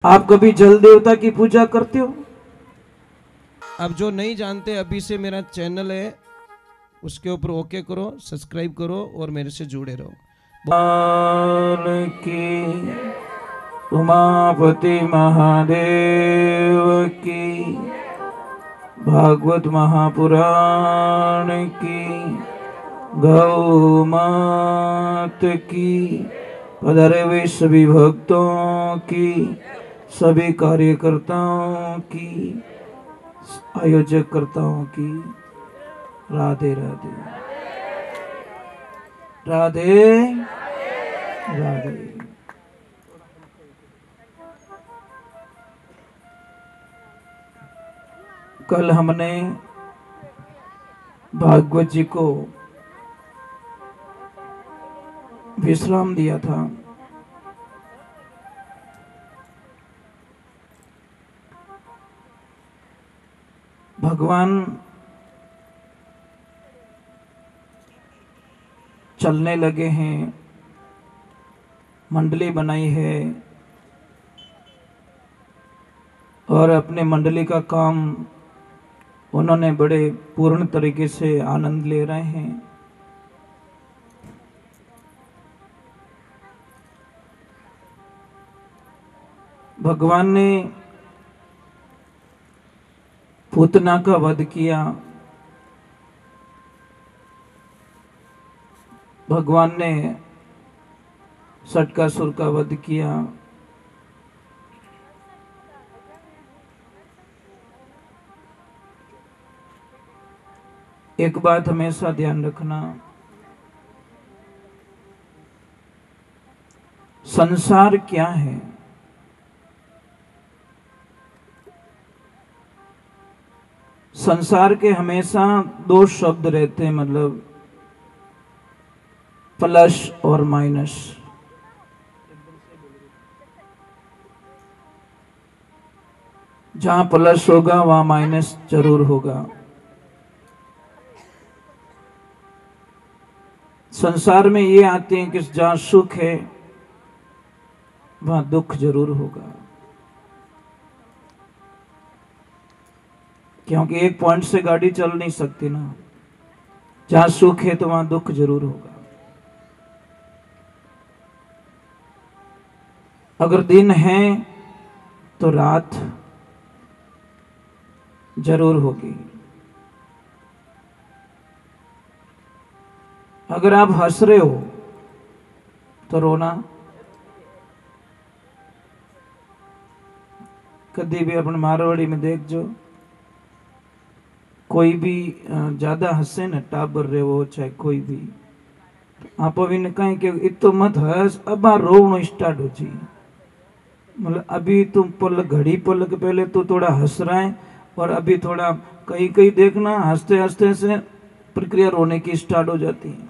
आप कभी जल देवता की पूजा करते हो? अब जो नहीं जानते, अभी से मेरा चैनल है, उसके ऊपर ओके करो, सब्सक्राइब करो और मेरे से जुड़े रहो। की उमापति महादेव की, भागवत महापुराण की, गौ मात की, पधारे हुए सभी भक्तों की, सभी कार्यकर्ताओं की, आयोजककर्ताओं की राधे राधे राधे राधे। कल हमने भागवत जी को विश्राम दिया था। भगवान चलने लगे हैं, मंडली बनाई है और अपने मंडली का काम उन्होंने बड़े पूर्ण तरीके से आनंद ले रहे हैं। भगवान ने पूतना का वध किया, भगवान ने षटकासुर का वध किया, एक बात हमेशा ध्यान रखना, संसार क्या है? संसार के हमेशा दो शब्द रहते हैं, मतलब प्लस और माइनस। जहां प्लस होगा वहां माइनस जरूर होगा। संसार में ये आते हैं कि जहां सुख है वहां दुख जरूर होगा, क्योंकि एक पॉइंट से गाड़ी चल नहीं सकती ना। जहां सुख है तो वहां दुख जरूर होगा। अगर दिन है तो रात जरूर होगी। अगर आप हंस रहे हो तो रोना कभी भी अपन मारवाड़ी में देख जो, कोई भी ज्यादा हंसे न, टाबर रहे हो चाहे कोई भी, आप अभी ने कहें कि इतो मत हंस, अब रोना स्टार्ट हो जाए। मतलब अभी तुम घड़ी पलक पहले तो थोड़ा हंस रहा है और अभी थोड़ा कहीं कहीं देखना हंसते हंसते से प्रक्रिया रोने की स्टार्ट हो जाती है।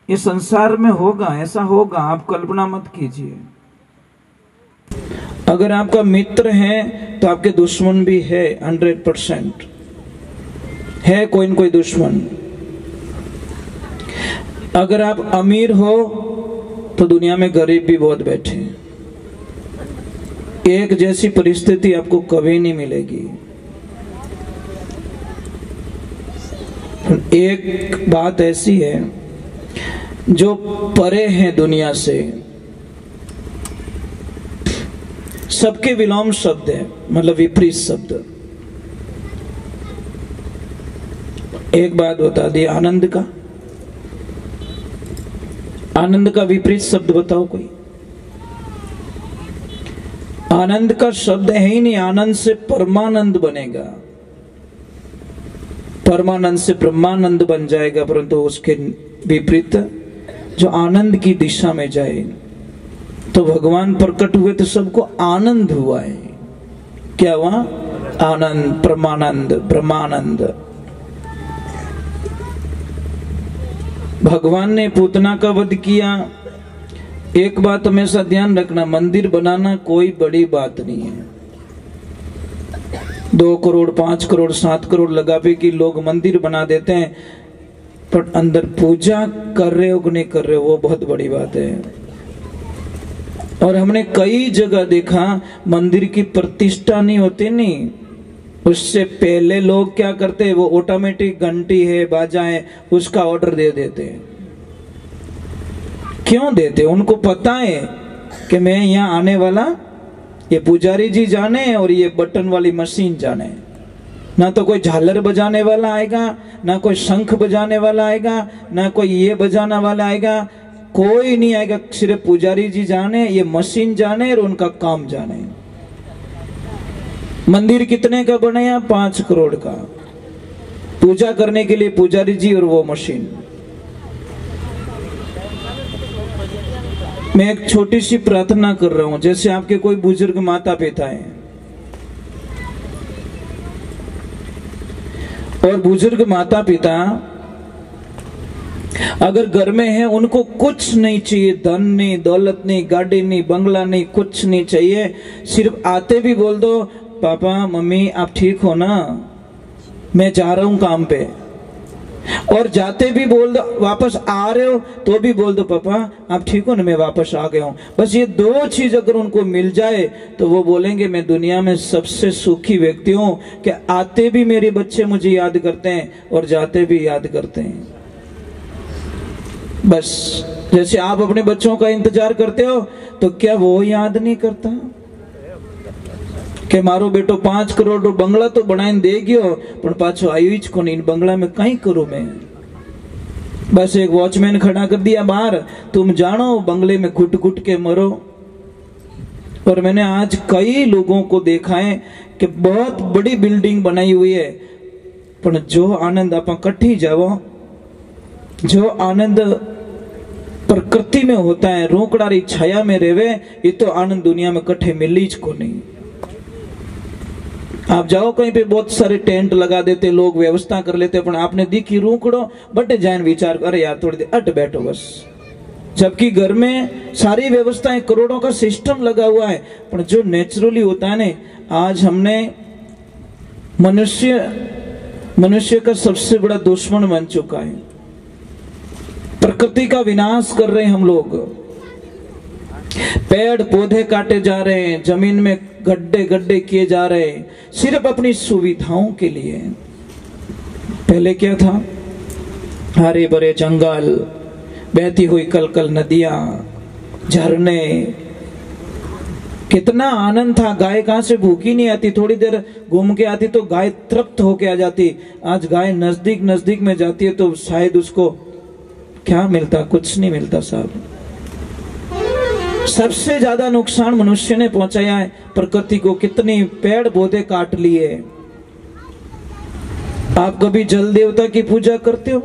ये संसार में होगा, ऐसा होगा, आप कल्पना मत कीजिए। अगर आपका मित्र है तो आपके दुश्मन भी है, 100% है कोई न कोई दुश्मन। अगर आप अमीर हो तो दुनिया में गरीब भी बहुत बैठे हैं। एक जैसी परिस्थिति आपको कभी नहीं मिलेगी। एक बात ऐसी है, जो परे हैं दुनिया से, सबके विलोम शब्द है, मतलब विपरीत शब्द। एक बात बता दी, आनंद का, आनंद का विपरीत शब्द बताओ कोई। आनंद का शब्द है ही नहीं। आनंद से परमानंद बनेगा, परमानंद से ब्रह्मानंद बन जाएगा, परंतु उसके विपरीत जो आनंद की दिशा में जाए। तो भगवान प्रकट हुए तो सबको आनंद हुआ है। क्या हुआ? आनंद, परमानंद, ब्रह्मानंद। भगवान ने पूतना का वध किया। एक बात हमेशा ध्यान रखना, मंदिर बनाना कोई बड़ी बात नहीं है। 2 करोड़ 5 करोड़ 7 करोड़ लगा पे कि लोग मंदिर बना देते हैं, पर अंदर पूजा कर रहे हो कि नहीं कर रहे हो वो बहुत बड़ी बात है। और हमने कई जगह देखा मंदिर की प्रतिष्ठा नहीं होती, नहीं, उससे पहले लोग क्या करते हैं, वो ऑटोमेटिक घंटी है, बाजा है, उसका ऑर्डर दे देते हैं। क्यों देते? उनको पता है कि मैं यहाँ आने वाला, ये पुजारी जी जाने और ये बटन वाली मशीन जाने, ना तो कोई झालर बजाने वाला आएगा, ना कोई शंख बजाने वाला आएगा, ना कोई ये बजाने वाला आएगा, कोई नहीं आएगा। सिर्फ पुजारी जी जाने, ये मशीन जाने और उनका काम जाने। मंदिर कितने का बनाया? 5 करोड़ का। पूजा करने के लिए पुजारी जी और वो मशीन। मैं एक छोटी सी प्रार्थना कर रहा हूं, जैसे आपके कोई बुजुर्ग माता पिता हैं और बुजुर्ग माता पिता अगर घर में है, उनको कुछ नहीं चाहिए, धन नहीं, दौलत नहीं, गाड़ी नहीं, बंगला नहीं, कुछ नहीं चाहिए, सिर्फ आते भी बोल दो पापा मम्मी आप ठीक हो ना, मैं जा रहा हूं काम पे, और जाते भी बोल दो, वापस आ रहे हो तो भी बोल दो पापा आप ठीक हो ना, मैं वापस आ गया हूं। बस ये 2 चीज अगर उनको मिल जाए तो वो बोलेंगे मैं दुनिया में सबसे सुखी व्यक्ति हूं, कि आते भी मेरे बच्चे मुझे याद करते हैं और जाते भी याद करते हैं। बस जैसे आप अपने बच्चों का इंतजार करते हो, तो क्या वो याद नहीं करता कि मारो बेटो 5 करोड़ बंगला तो बनाई दे गयो, पण पाछो आयु ज कोनी, बंगला में कहीं करूं मैं। बस एक वॉचमैन खड़ा कर दिया बाहर, तुम जानो बंगले में घुट घुट के मरो। और मैंने आज कई लोगों को देखा है कि बहुत बड़ी बिल्डिंग बनाई हुई है, पर जो आनंद आप कट्ठी जाओ, जो आनंद प्रकृति में होता है, रोकड़ारी छाया में रेवे, ये तो आनंद दुनिया में कट्ठे मिली ज को नहीं। आप जाओ कहीं पे, बहुत सारे टेंट लगा देते लोग, व्यवस्था कर लेते, पर आपने दिखी रूकड़ो बटे जान विचार, अरे यार थोड़ी देर अट बैठो बस। जबकि घर में सारी व्यवस्थाएं, करोड़ों का सिस्टम लगा हुआ है, पर जो नेचुरली होता है ना, आज हमने मनुष्य का सबसे बड़ा दुश्मन बन चुका है। प्रकृति का विनाश कर रहे हैं हम लोग, पेड़ पौधे काटे जा रहे हैं, जमीन में गड्ढे गड्ढे किए जा रहे हैं, सिर्फ अपनी सुविधाओं के लिए। पहले क्या था? हरे भरे जंगल, बहती हुई कलकल नदियां, झरने, कितना आनंद था। गाय कहां से भूखी नहीं आती, थोड़ी देर घूम के आती तो गाय तृप्त होके आ जाती। आज गाय नजदीक नजदीक में जाती है तो शायद उसको क्या मिलता? कुछ नहीं मिलता साहब। सबसे ज्यादा नुकसान मनुष्य ने पहुंचाया है प्रकृति को। कितनी पेड़ पौधे काट लिए। आप कभी जल देवता की पूजा करते हो?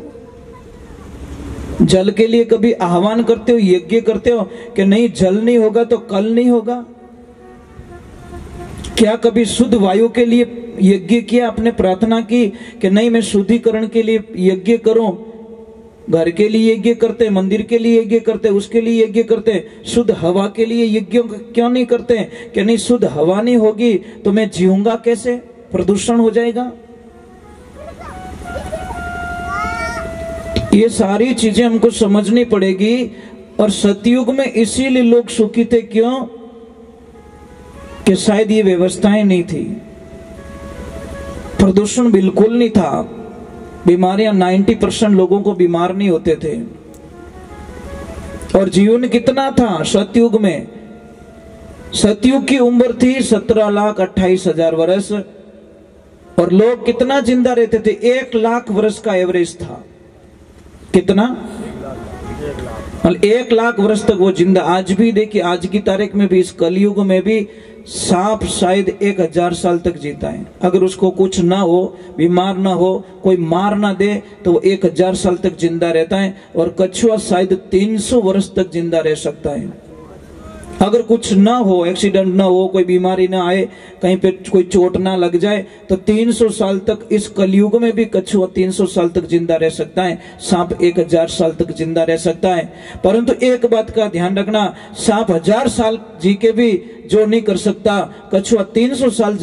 जल के लिए कभी आह्वान करते हो, यज्ञ करते हो कि नहीं जल नहीं होगा तो कल नहीं होगा? क्या कभी शुद्ध वायु के लिए यज्ञ किया, आपने प्रार्थना की कि नहीं मैं शुद्धिकरण के लिए यज्ञ करूं? घर के लिए यज्ञ करते, मंदिर के लिए यज्ञ करते, उसके लिए यज्ञ करते। शुद्ध हवा के लिए यज्ञ क्यों नहीं करते कि नहीं शुद्ध हवा नहीं होगी तो मैं जीऊंगा कैसे, प्रदूषण हो जाएगा। ये सारी चीजें हमको समझनी पड़ेगी। और सतयुग में इसीलिए लोग सुखी थे, क्यों? कि शायद ये व्यवस्थाएं नहीं थी, प्रदूषण बिल्कुल नहीं था, बीमारियां 90% लोगों को बीमार नहीं होते थे। और जीवन कितना था सतयुग में? सतयुग की उम्र थी 17,28,000 वर्ष, और लोग कितना जिंदा रहते थे? 1 लाख वर्ष का एवरेज था। कितना? 1 लाख वर्ष तक वो जिंदा। आज भी देखिए, आज की तारीख में भी, इस कलयुग में भी सांप शायद 1000 साल तक जीता है। अगर उसको कुछ ना हो, बीमार ना हो, कोई मार ना दे, तो वो 1000 साल तक जिंदा रहता है। और कछुआ शायद 300 वर्ष तक जिंदा रह सकता है। अगर कुछ ना हो, एक्सीडेंट ना हो, कोई बीमारी ना आए, कहीं पे कोई चोट ना लग जाए, तो 300 साल तक, इस कलयुग में भी कछुआ 300 साल तक जिंदा रह सकता है। सांप 1000 साल तक जिंदा रह सकता है। परंतु एक बात का ध्यान रखना, सांप 1000 साल जी के भी जो नहीं कर सकता, कछुआ 300 साल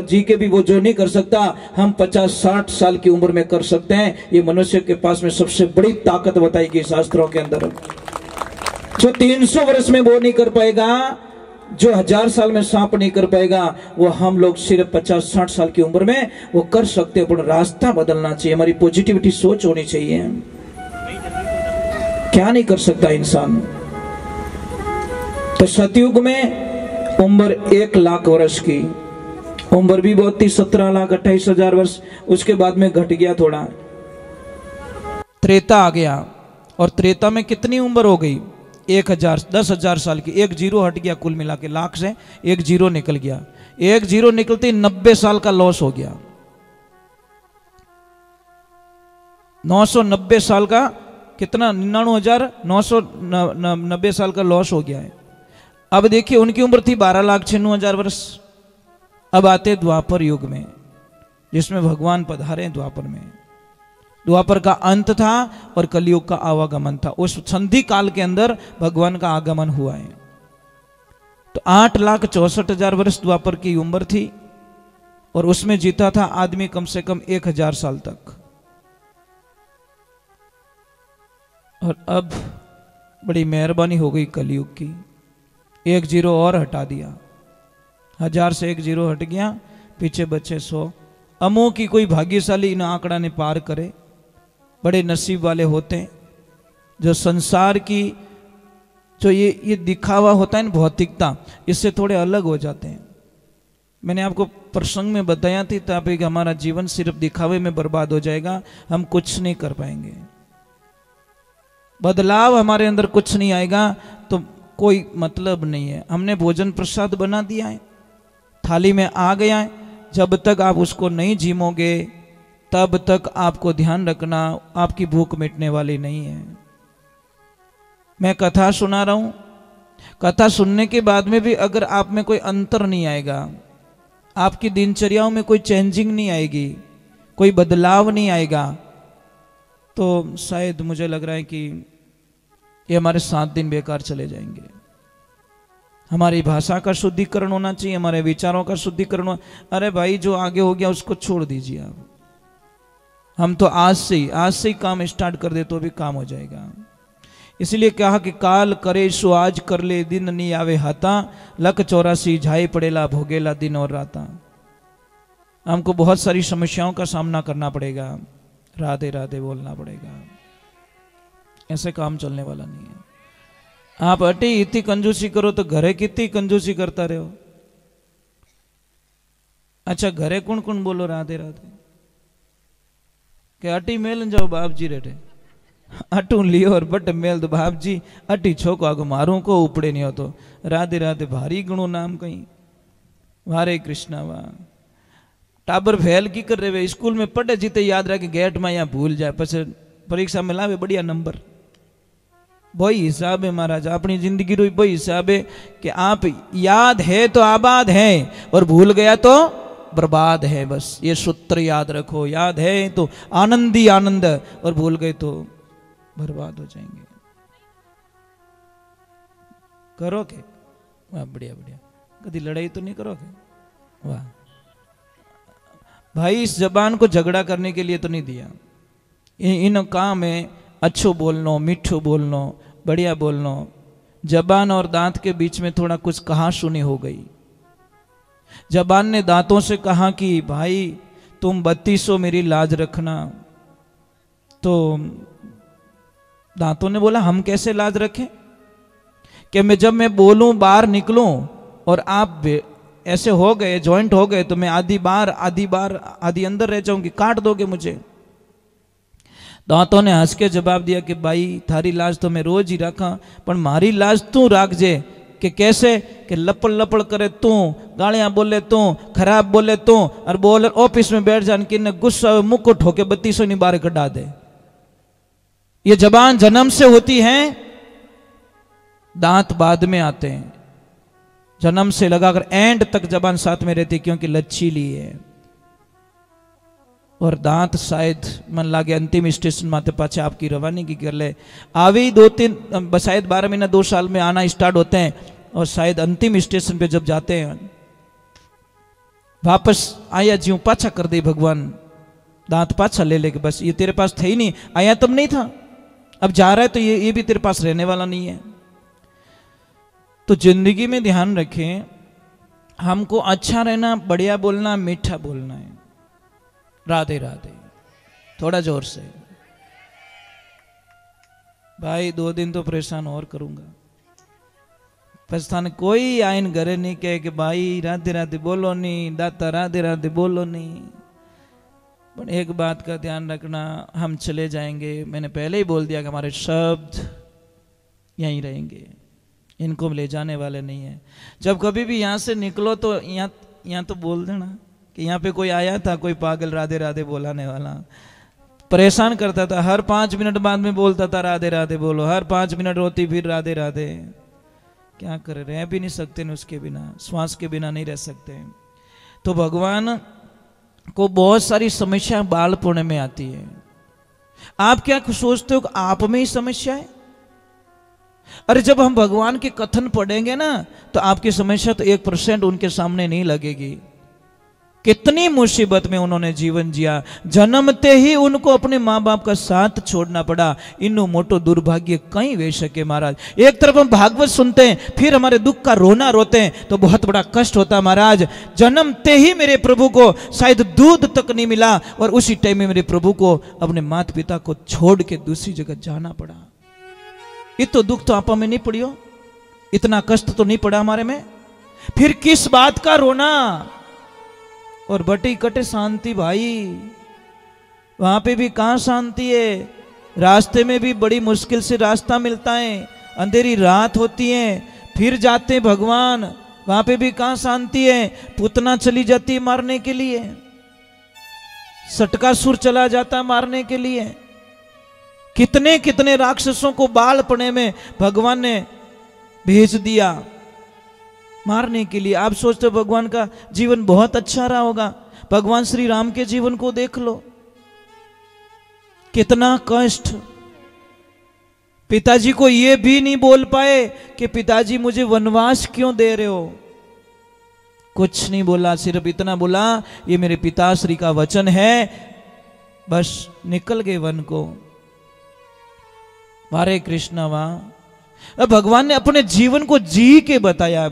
जी के भी वो जो नहीं कर सकता, हम 50-60 साल की उम्र में कर सकते हैं। ये मनुष्य के पास में सबसे बड़ी ताकत बताई गई शास्त्रों के अंदर। जो 300 वर्ष में वो नहीं कर पाएगा, जो 1000 साल में सांप नहीं कर पाएगा, वो हम लोग सिर्फ 50-60 साल की उम्र में वो कर सकते हैं। पर रास्ता बदलना चाहिए, हमारी पॉजिटिविटी सोच होनी चाहिए। क्या नहीं कर सकता इंसान। तो सतयुग में उम्र 1 लाख वर्ष की, उम्र भी बहुत थी, 17,28,000 वर्ष। उसके बाद में घट गया थोड़ा, त्रेता आ गया। और त्रेता में कितनी उम्र हो गई? 10,000 साल की। 1 जीरो हट गया, कुल मिला के लाख से 1 जीरो निकल गया। 1 जीरो निकलते 90 साल का लॉस हो गया। 990 साल का कितना, 99,990 साल का लॉस हो गया है। अब देखिए उनकी उम्र थी 12,96,000 वर्ष। अब आते द्वापर युग में, जिसमें भगवान पधारे द्वापर में। द्वापर का अंत था और कलयुग का आवागमन था। उस संधि काल के अंदर भगवान का आगमन हुआ है। तो 8,64,000 वर्ष द्वापर की उम्र थी और उसमें जीता था आदमी कम से कम 1,000 साल तक। और अब बड़ी मेहरबानी हो गई कलयुग की, 1 जीरो और हटा दिया। 1000 से 1 जीरो हट गया, पीछे बचे 100। अमो की कोई भाग्यशाली इन आंकड़ा ने पार करे, बड़े नसीब वाले होते हैं जो संसार की जो ये दिखावा होता है ना, भौतिकता, इससे थोड़े अलग हो जाते हैं। मैंने आपको प्रसंग में बताया थी ताकि हमारा जीवन सिर्फ दिखावे में बर्बाद हो जाएगा, हम कुछ नहीं कर पाएंगे, बदलाव हमारे अंदर कुछ नहीं आएगा तो कोई मतलब नहीं है। हमने भोजन प्रसाद बना दिया है, थाली में आ गया है, जब तक आप उसको नहीं झीमोगे तब तक आपको ध्यान रखना आपकी भूख मिटने वाली नहीं है। मैं कथा सुना रहा हूं, कथा सुनने के बाद में भी अगर आप में कोई अंतर नहीं आएगा, आपकी दिनचर्याओं में कोई चेंजिंग नहीं आएगी, कोई बदलाव नहीं आएगा, तो शायद मुझे लग रहा है कि ये हमारे 7 दिन बेकार चले जाएंगे। हमारी भाषा का शुद्धिकरण होना चाहिए, हमारे विचारों का शुद्धिकरण। अरे भाई जो आगे हो गया उसको छोड़ दीजिए आप। हम तो आज से ही काम स्टार्ट कर दे तो भी काम हो जाएगा। इसलिए कहा कि काल करे सो आज कर ले, दिन नहीं आवे हाथा, लख 84 झाई पड़ेला भोगेला दिन और राता। हमको बहुत सारी समस्याओं का सामना करना पड़ेगा, राधे राधे बोलना पड़ेगा, ऐसे काम चलने वाला नहीं है। आप अटी इतनी कंजूसी करो तो घरे कितनी कंजूसी करता रहो। अच्छा घरे कौन कौन बोलो राधे राधे के अटी मेल जाओ बाप जी रेटे अटू लियो और बट मेल तो बाप जी अटी छोको आगो मारू को उपड़े नहीं हो तो राधे राधे भारी गुणो नाम कहीं हरे कृष्णा वाह। टाबर फेल की कर रहे स्कूल में पढ़े जीते याद रखे गेट में यहाँ भूल जाए पछे परीक्षा में लावे बढ़िया नंबर। वही हिसाब है महाराज, अपनी जिंदगी रो वही हिसाब है कि आप याद है तो आबाद है और भूल गया तो बर्बाद है। बस ये सूत्र याद रखो, याद है तो आनंद ही आनंद और भूल गए तो बर्बाद हो जाएंगे। करोगे वाह, बढ़िया बढ़िया, कभी लड़ाई तो नहीं करोगे वाह भाई। इस जबान को झगड़ा करने के लिए तो नहीं दिया, इन काम में अच्छो बोलनो, मीठो बोलनो, बढ़िया बोलनो। जबान और दांत के बीच में थोड़ा कुछ कहा सुनी हो गई। जबान ने दांतों से कहा कि भाई तुम 3200 मेरी लाज रखना, तो दांतों ने बोला हम कैसे लाज रखें कि मैं जब मैं बोलूं बाहर निकलूं और आप ऐसे हो गए, जॉइंट हो गए, तो मैं आधी अंदर रह जाऊंगी, काट दोगे मुझे। दांतों ने हंस के जवाब दिया कि भाई थारी लाज तो मैं रोज ही रखा, पर मारी लाज तू राखजे। कि कैसे? कि लपड़ लपड़ करे तू, गालियां बोले तू, खराब बोले तू, और बोल ऑफिस में बैठ जान कि गुस्सा मुक्को ठोके 3200 नहीं बाहर कटा दे। ये जबान जन्म से होती है, दांत बाद में आते हैं। जन्म से लगाकर एंड तक जबान साथ में रहती क्योंकि लचीली है। और दांत शायद मन लागे अंतिम स्टेशन माते पाचे आपकी रवानगी कर ले। आवी 2-3 शायद 12 महीना 2 साल में आना स्टार्ट होते हैं और शायद अंतिम स्टेशन पे जब जाते हैं वापस आया ज्यों पाछा कर दे भगवान, दांत पाछा ले ले, बस ये तेरे पास थे ही नहीं, आया तब नहीं था, अब जा रहा है तो ये भी तेरे पास रहने वाला नहीं है। तो जिंदगी में ध्यान रखें, हमको अच्छा रहना, बढ़िया बोलना, मीठा बोलना है। राधे राधे। थोड़ा जोर से भाई, 2 दिन तो परेशान और करूंगा। पछतान कोई आइन घरे नहीं कहे कि भाई राधे राधे बोलो नहीं, दाता राधे राधे बोलो नहीं। पर एक बात का ध्यान रखना, हम चले जाएंगे, मैंने पहले ही बोल दिया कि हमारे शब्द यहीं रहेंगे, इनको ले जाने वाले नहीं है। जब कभी भी यहाँ से निकलो तो यहाँ तो बोल देना कि यहाँ पे कोई आया था, कोई पागल राधे राधे बोलाने वाला, परेशान करता था। हर 5 मिनट बाद में बोलता था राधे राधे बोलो, हर 5 मिनट रोती फिर राधे राधे। क्या करे, रह भी नहीं सकते न उसके बिना, श्वास के बिना नहीं रह सकते। तो भगवान को बहुत सारी समस्या बालपण में आती है। आप क्या सोचते हो कि आप में ही समस्या है? अरे जब हम भगवान के कथन पढ़ेंगे ना, तो आपकी समस्या तो 1% उनके सामने नहीं लगेगी। कितनी मुसीबत में उन्होंने जीवन जिया, जन्मते ही उनको अपने माँ बाप का साथ छोड़ना पड़ा। इन्नु मोटो दुर्भाग्य कहीं वे सके महाराज। एक तरफ हम भागवत सुनते हैं, फिर हमारे दुख का रोना रोते हैं, तो बहुत बड़ा कष्ट होता महाराज। जन्मते ही मेरे प्रभु को शायद दूध तक नहीं मिला, और उसी टाइम में मेरे प्रभु को अपने माता पिता को छोड़ के दूसरी जगह जाना पड़ा। ये तो दुख तो आपा में नहीं पड़ियो, इतना कष्ट तो नहीं पड़ा हमारे में, फिर किस बात का रोना। और बटी कटे शांति भाई, वहां पे भी कहां शांति है? रास्ते में भी बड़ी मुश्किल से रास्ता मिलता है, अंधेरी रात होती है, फिर जाते हैं भगवान, वहां पे भी कहां शांति है? पूतना चली जाती है मारने के लिए, सटकासुर चला जाता मारने के लिए। कितने कितने राक्षसों को बालपने में भगवान ने भेज दिया मारने के लिए। आप सोचते हो भगवान का जीवन बहुत अच्छा रहा होगा? भगवान श्री राम के जीवन को देख लो, कितना कष्ट। पिताजी को ये भी नहीं बोल पाए कि पिताजी मुझे वनवास क्यों दे रहे हो, कुछ नहीं बोला, सिर्फ इतना बोला ये मेरे पिताश्री का वचन है, बस निकल गए वन को। हरे कृष्णा वाह। भगवान ने अपने जीवन को जी के बताया,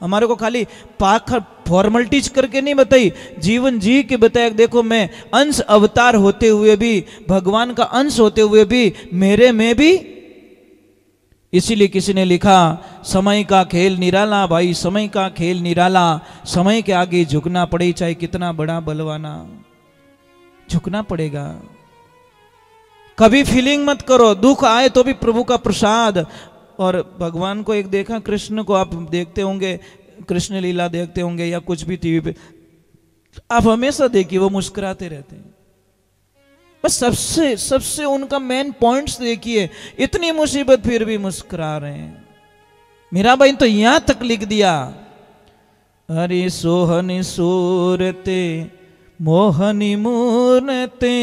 हमारे को खाली पाखर फॉर्मलिटीज करके नहीं बताई, जीवन जी के बताया। देखो मैं अंश अवतार होते हुए भी, भगवान का अंश होते हुए भी, मेरे में भी। इसीलिए किसी ने लिखा, समय का खेल निराला भाई, समय का खेल निराला, समय के आगे झुकना पड़े, चाहे कितना बड़ा बलवाना, झुकना पड़ेगा। कभी फीलिंग मत करो, दुख आए तो भी प्रभु का प्रसाद। और भगवान को एक देखा, कृष्ण को आप देखते होंगे, कृष्ण लीला देखते होंगे या कुछ भी टीवी पे, आप हमेशा देखिए वो मुस्कुराते रहते हैं। बस सबसे उनका मेन पॉइंट्स देखिए, इतनी मुसीबत फिर भी मुस्कुरा रहे हैं। मीरा भाई तो यहां तक लिख दिया, हरि सोहनी सूरते मोहनी मूर्णते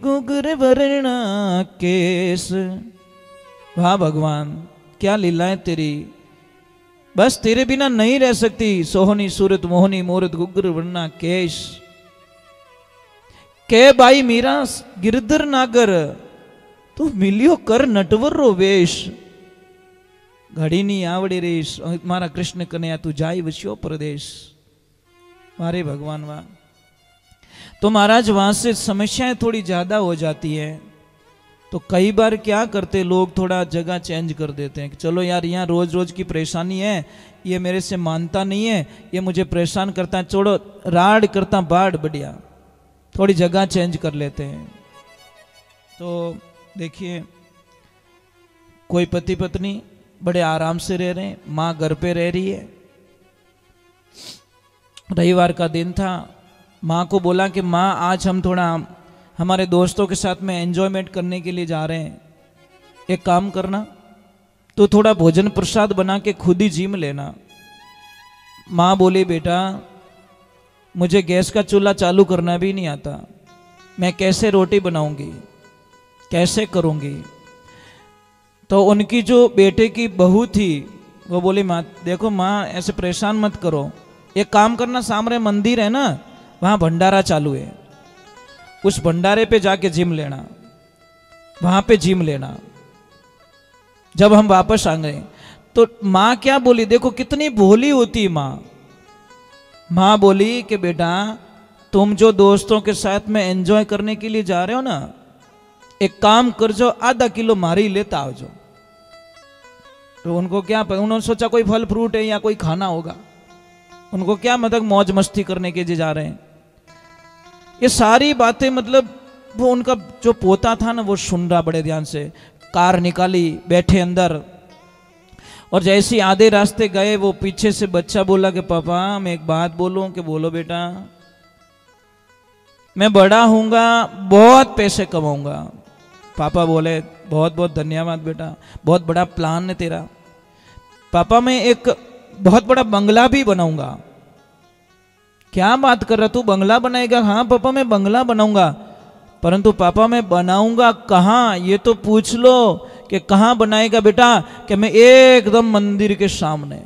गुगर वर्णा केस। वाह भगवान, क्या लीलाएं तेरी, बस तेरे बिना नहीं रह सकती। सोहनी सूरत मोहनी मूरत गुगर वर्णा केश। के भाई मीरा गिरधर नागर, तू मिलियो कर नटवर रो वेश। घड़ी नहीं आवड़ी रेश, मारा कृष्ण कन्या तू जाई वस्यो प्रदेश। मारे भगवान वाह। तो महाराज वहां से समस्याएं थोड़ी ज्यादा हो जाती है, तो कई बार क्या करते लोग, थोड़ा जगह चेंज कर देते हैं कि चलो यार यहाँ रोज रोज की परेशानी है, ये मेरे से मानता नहीं है, ये मुझे परेशान करता है, छोड़ो राड करता बाढ़ बढ़िया, थोड़ी जगह चेंज कर लेते हैं। तो देखिए कोई पति पत्नी बड़े आराम से रह रहे हैं, माँ घर पे रह रही है। रविवार का दिन था, माँ को बोला कि माँ आज हम थोड़ा हमारे दोस्तों के साथ में एंजॉयमेंट करने के लिए जा रहे हैं, एक काम करना तो थोड़ा भोजन प्रसाद बना के खुद ही जिम लेना। माँ बोली बेटा मुझे गैस का चूल्हा चालू करना भी नहीं आता, मैं कैसे रोटी बनाऊंगी, कैसे करूंगी। तो उनकी जो बेटे की बहू थी वो बोली माँ देखो माँ ऐसे परेशान मत करो, एक काम करना सामने मंदिर है ना, वहाँ भंडारा चालू है, उस भंडारे पे जाके जिम लेना, वहाँ पे जिम लेना। जब हम वापस आ गए तो माँ क्या बोली, देखो कितनी भोली होती माँ। माँ बोली कि बेटा तुम जो दोस्तों के साथ में एंजॉय करने के लिए जा रहे हो ना, एक काम कर जो आधा किलो मारी लेता आओ जो। तो उनको क्या पता, उन्होंने सोचा कोई फल फ्रूट है या कोई खाना होगा, उनको क्या मतलब मौज मस्ती करने के लिए जा रहे हैं। ये सारी बातें मतलब वो उनका जो पोता था ना वो सुन रहा बड़े ध्यान से। कार निकाली, बैठे अंदर, और जैसे ही आधे रास्ते गए वो पीछे से बच्चा बोला कि पापा मैं एक बात बोलूं। कि बोलो बेटा। मैं बड़ा हूंगा, बहुत पैसे कमाऊंगा। पापा बोले बहुत बहुत धन्यवाद बेटा, बहुत बड़ा प्लान है तेरा। पापा मैं एक बहुत बड़ा बंगला भी बनाऊंगा। क्या बात कर रहा तू, बंगला बनाएगा? हाँ पापा मैं बंगला बनाऊंगा, परंतु पापा मैं बनाऊंगा कहाँ ये तो पूछ लो। कि कहाँ बनाएगा बेटा? कि मैं एकदम मंदिर के सामने।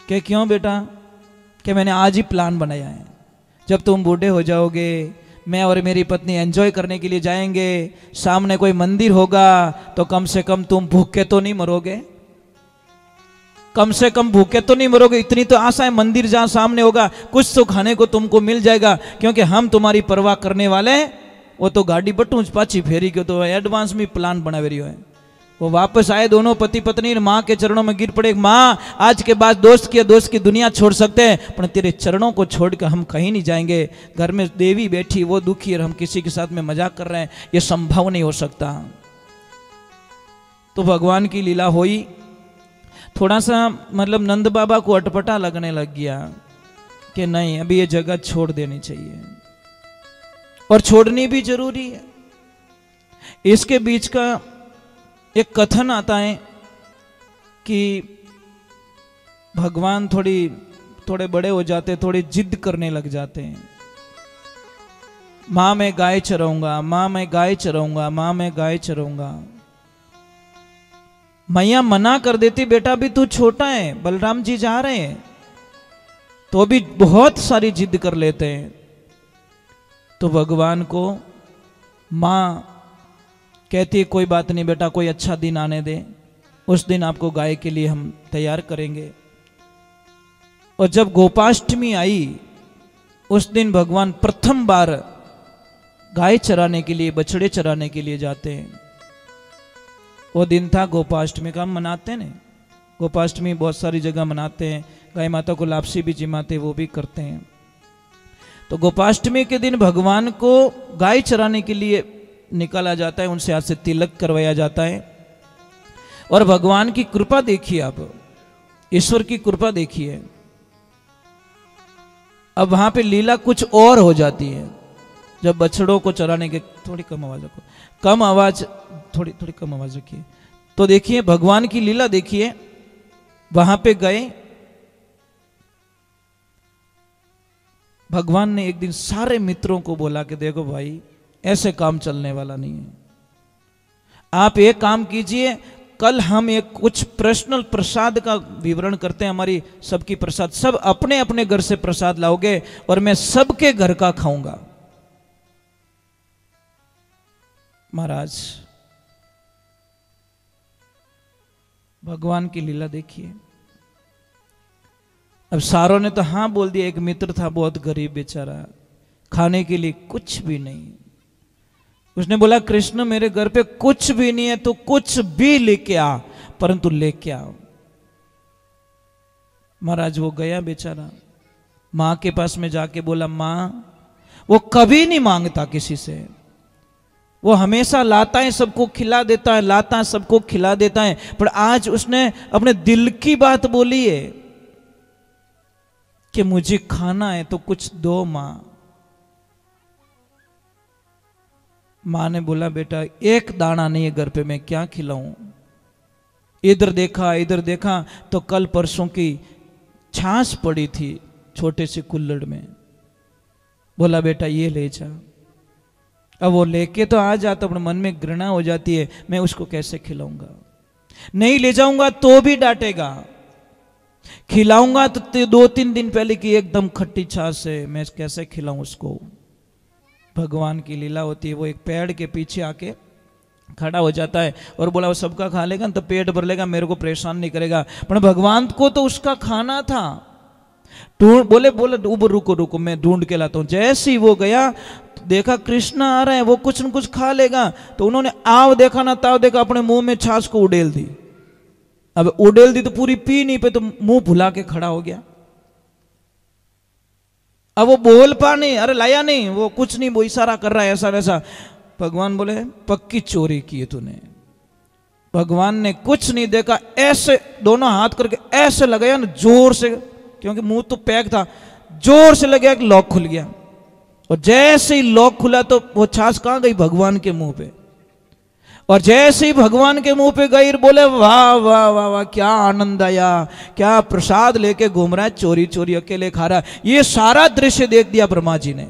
कि क्यों बेटा? कि मैंने आज ही प्लान बनाया है, जब तुम बूढ़े हो जाओगे मैं और मेरी पत्नी एंजॉय करने के लिए जाएंगे, सामने कोई मंदिर होगा तो कम से कम तुम भूखे तो नहीं मरोगे, कम से कम भूखे तो नहीं मरोगे। इतनी तो आशा है, मंदिर जहां सामने होगा कुछ तो खाने को तुमको मिल जाएगा, क्योंकि हम तुम्हारी परवाह करने वाले हैं। वो तो गाड़ी बटू पाची फेरी के तो एडवांस में प्लान बना रही है। वो वापस आए, दोनों पति पत्नी माँ के चरणों में गिर पड़े। माँ आज के बाद दोस्त की दुनिया छोड़ सकते हैं, पर तेरे चरणों को छोड़कर हम कहीं नहीं जाएंगे। घर में देवी बैठी, वो दुखी, और हम किसी के साथ में मजाक कर रहे हैं, ये संभव नहीं हो सकता। तो भगवान की लीला हुई। थोड़ा सा मतलब नंद बाबा को अटपटा लगने लग गया कि नहीं अभी ये जगह छोड़ देनी चाहिए, और छोड़नी भी जरूरी है। इसके बीच का एक कथन आता है कि भगवान थोड़े बड़े हो जाते, थोड़ी जिद करने लग जाते हैं। माँ मैं गाय चराऊंगा, माँ मैं गाय चराऊंगा, माँ मैं गाय चराऊंगा। मैया मना कर देती, बेटा भी तू छोटा है, बलराम जी जा रहे हैं, तो भी बहुत सारी जिद कर लेते हैं। तो भगवान को माँ कहती कोई बात नहीं बेटा, कोई अच्छा दिन आने दे, उस दिन आपको गाय के लिए हम तैयार करेंगे। और जब गोपाष्टमी आई उस दिन भगवान प्रथम बार गाय चराने के लिए, बछड़े चराने के लिए जाते हैं। वो दिन था गोपाष्टमी का, हम मनाते हैं। गोपाष्टमी बहुत सारी जगह मनाते हैं, गाय माता को लापसी भी जिमाते, वो भी करते हैं। तो गोपाष्टमी के दिन भगवान को गाय चराने के लिए निकाला जाता है, उनसे हाथ से तिलक करवाया जाता है। और भगवान की कृपा देखिए, आप ईश्वर की कृपा देखिए। अब वहां पे लीला कुछ और हो जाती है। जब बछड़ों को चराने के, थोड़ी कम आवाज रखो, कम आवाज, थोड़ी कम आवाज रखिए। तो देखिए भगवान की लीला देखिए। वहां पे गए, भगवान ने एक दिन सारे मित्रों को बोला कि देखो भाई ऐसे काम चलने वाला नहीं है, आप एक काम कीजिए, कल हम एक कुछ पर्सनल प्रसाद का विवरण करते हैं, हमारी सबकी प्रसाद, सब अपने अपने घर से प्रसाद लाओगे और मैं सबके घर का खाऊंगा। महाराज भगवान की लीला देखिए। अब सारों ने तो हाँ बोल दिया। एक मित्र था बहुत गरीब बेचारा, खाने के लिए कुछ भी नहीं। उसने बोला कृष्ण मेरे घर पे कुछ भी नहीं है, तो कुछ भी लेके आ, परंतु लेके आओ। महाराज वो गया बेचारा, माँ के पास में जाके बोला माँ, वो कभी नहीं मांगता किसी से, वो हमेशा लाता है, सबको खिला देता है, लाता है सबको खिला देता है। पर आज उसने अपने दिल की बात बोली है कि मुझे खाना है तो कुछ दो माँ। माँ ने बोला बेटा एक दाना नहीं है घर पे, मैं क्या खिलाऊं। इधर देखा तो कल परसों की छाछ पड़ी थी छोटे से कुल्हड़ में। बोला बेटा ये ले जा। अब वो लेके तो आ जाता, अपने मन में घृणा हो जाती है, मैं उसको कैसे खिलाऊंगा। नहीं ले जाऊंगा तो भी डांटेगा, खिलाऊंगा तो 2-3 दिन पहले की एकदम खट्टी छाछ है, मैं कैसे खिलाऊं उसको। भगवान की लीला होती है, वो एक पेड़ के पीछे आके खड़ा हो जाता है और बोला वो सबका खा लेगा तो पेट भर लेगा, मेरे को परेशान नहीं करेगा। पर भगवान को तो उसका खाना था। बोले रुको रुको मैं ढूंढ के लाता हूं। जैसे ही वो गया तो देखा कृष्ण आ रहे हैं, वो कुछ न कुछ खा लेगा। तो उन्होंने आव देखा ना ताव देखा, अपने मुंह में छाछ को उड़ेल दी। अब उड़ेल दी तो पूरी पी नहीं पे, तो मुंह भुला के खड़ा हो गया। अब वो बोल पा नहीं, अरे लाया नहीं, वो कुछ नहीं, वो इशारा कर रहा है ऐसा वैसा। भगवान बोले पक्की चोरी की है तूने। भगवान ने कुछ नहीं देखा, ऐसे दोनों हाथ करके ऐसे लगाया ना जोर से, क्योंकि मुंह तो पैक था, जोर से लगा कि लॉक खुल गया। और जैसे ही लॉक खुला तो वो छाछ कहां गई? भगवान के मुंह पे। और जैसे ही भगवान के मुंह पे गई, बोले वाह वाह वाह वाह, क्या आनंद आया, क्या प्रसाद लेके घूम रहा है, चोरी चोरी अकेले खा रहा है। ये सारा दृश्य देख दिया ब्रह्मा जी ने।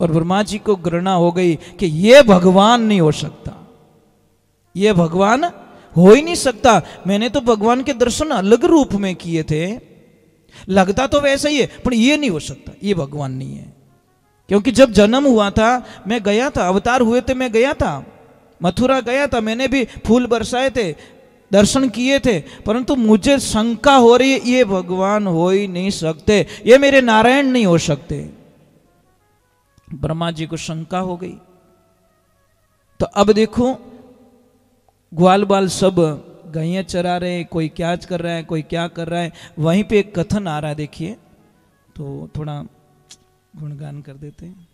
और ब्रह्मा जी को घृणा हो गई कि ये भगवान नहीं हो सकता, ये भगवान हो ही नहीं सकता। मैंने तो भगवान के दर्शन अलग रूप में किए थे, लगता तो वैसा ही है, पर ये नहीं हो सकता, ये भगवान नहीं है। क्योंकि जब जन्म हुआ था मैं गया था, अवतार हुए थे मैं गया था, मथुरा गया था, मैंने भी फूल बरसाए थे, दर्शन किए थे, परंतु मुझे शंका हो रही है ये भगवान हो ही नहीं सकते, ये मेरे नारायण नहीं हो सकते। ब्रह्मा जी को शंका हो गई। तो अब देखो ग्वाल बाल सब गायें चरा रहे हैं, कोई क्या कर रहा है, कोई क्या कर रहा है। वहीं पे एक कथन आ रहा है, देखिए तो थोड़ा गुणगान कर देते हैं।